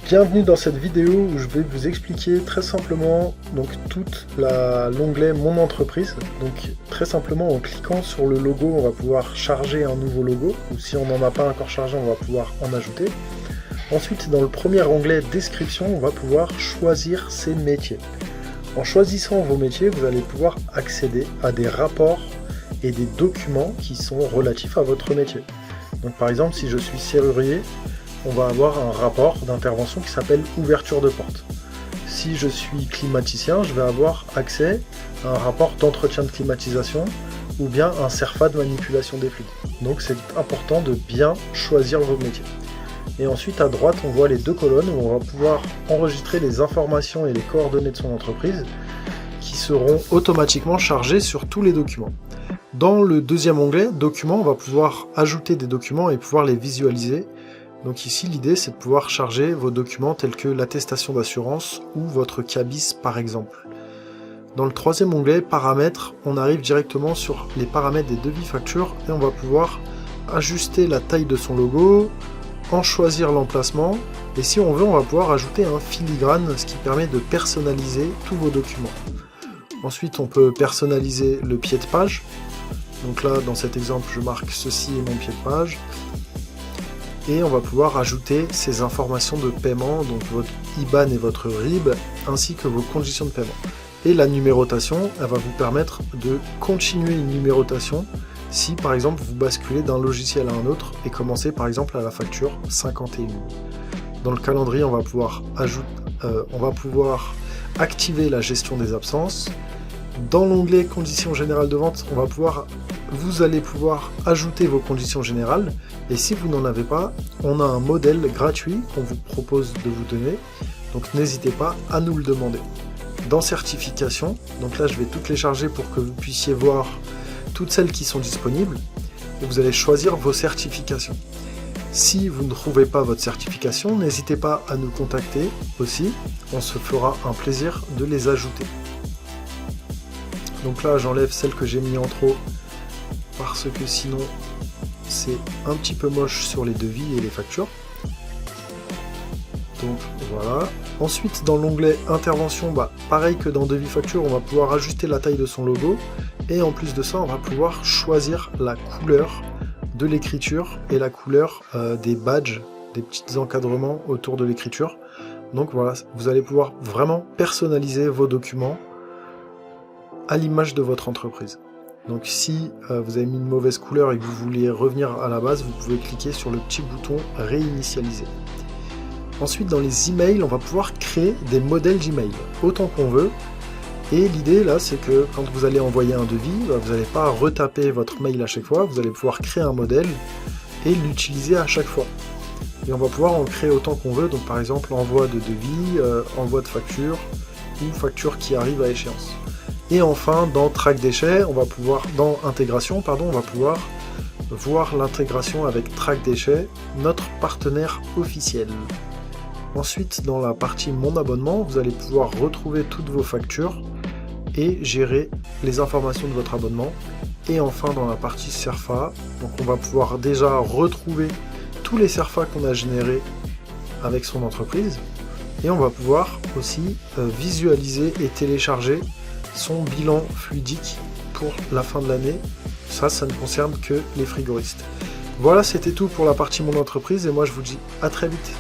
Bienvenue dans cette vidéo où je vais vous expliquer très simplement donc l'onglet Mon entreprise. Donc très simplement en cliquant sur le logo, on va pouvoir charger un nouveau logo, ou si on n'en a pas encore chargé, on va pouvoir en ajouter. Ensuite, dans le premier onglet Description, on va pouvoir choisir ses métiers. En choisissant vos métiers, vous allez pouvoir accéder à des rapports et des documents qui sont relatifs à votre métier. Donc par exemple, si je suis serrurier, on va avoir un rapport d'intervention qui s'appelle ouverture de porte. Si je suis climaticien, je vais avoir accès à un rapport d'entretien de climatisation ou bien un CERFA de manipulation des fluides. Donc c'est important de bien choisir vos métiers. Et ensuite à droite, on voit les deux colonnes où on va pouvoir enregistrer les informations et les coordonnées de son entreprise qui seront automatiquement chargées sur tous les documents. Dans le deuxième onglet, documents, on va pouvoir ajouter des documents et pouvoir les visualiser. Donc ici, l'idée, c'est de pouvoir charger vos documents tels que l'attestation d'assurance ou votre CABIS par exemple. Dans le troisième onglet, paramètres, on arrive directement sur les paramètres des devis factures et on va pouvoir ajuster la taille de son logo, en choisir l'emplacement et si on veut, on va pouvoir ajouter un filigrane, ce qui permet de personnaliser tous vos documents. Ensuite, on peut personnaliser le pied de page. Donc là, dans cet exemple, je marque ceci est mon pied de page. Et on va pouvoir ajouter ces informations de paiement, donc votre IBAN et votre RIB, ainsi que vos conditions de paiement. Et la numérotation, elle va vous permettre de continuer une numérotation si par exemple vous basculez d'un logiciel à un autre et commencez par exemple à la facture 51. Dans le calendrier, on va pouvoir activer la gestion des absences. Dans l'onglet conditions générales de vente, vous allez pouvoir ajouter vos conditions générales et si vous n'en avez pas, on a un modèle gratuit qu'on vous propose de vous donner, donc n'hésitez pas à nous le demander. Dans certification, donc là je vais toutes les charger pour que vous puissiez voir toutes celles qui sont disponibles et vous allez choisir vos certifications. Si vous ne trouvez pas votre certification, n'hésitez pas à nous contacter aussi, on se fera un plaisir de les ajouter. Donc là j'enlève celle que j'ai mis en trop parce que sinon c'est un petit peu moche sur les devis et les factures. Donc voilà. Ensuite dans l'onglet intervention, pareil que dans devis facture, on va pouvoir ajuster la taille de son logo et en plus de ça on va pouvoir choisir la couleur de l'écriture et la couleur des badges, des petits encadrements autour de l'écriture. Donc voilà, vous allez pouvoir vraiment personnaliser vos documents à l'image de votre entreprise. Donc si vous avez mis une mauvaise couleur et que vous vouliez revenir à la base, vous pouvez cliquer sur le petit bouton réinitialiser. Ensuite dans les emails, on va pouvoir créer des modèles d'email autant qu'on veut. Et l'idée là, c'est que quand vous allez envoyer un devis, vous n'allez pas retaper votre mail à chaque fois, vous allez pouvoir créer un modèle et l'utiliser à chaque fois. Et on va pouvoir en créer autant qu'on veut, donc par exemple envoi de devis, envoi de facture ou facture qui arrive à échéance. Et enfin, dans Track déchets, dans intégration, on va pouvoir voir l'intégration avec Track déchets, notre partenaire officiel. Ensuite, dans la partie Mon abonnement, vous allez pouvoir retrouver toutes vos factures et gérer les informations de votre abonnement. Et enfin, dans la partie CERFA, donc on va pouvoir déjà retrouver tous les CERFA qu'on a générés avec son entreprise. Et on va pouvoir aussi visualiser et télécharger son bilan fluidique pour la fin de l'année. Ça ne concerne que les frigoristes. Voilà, c'était tout pour la partie Mon entreprise et moi je vous dis à très vite.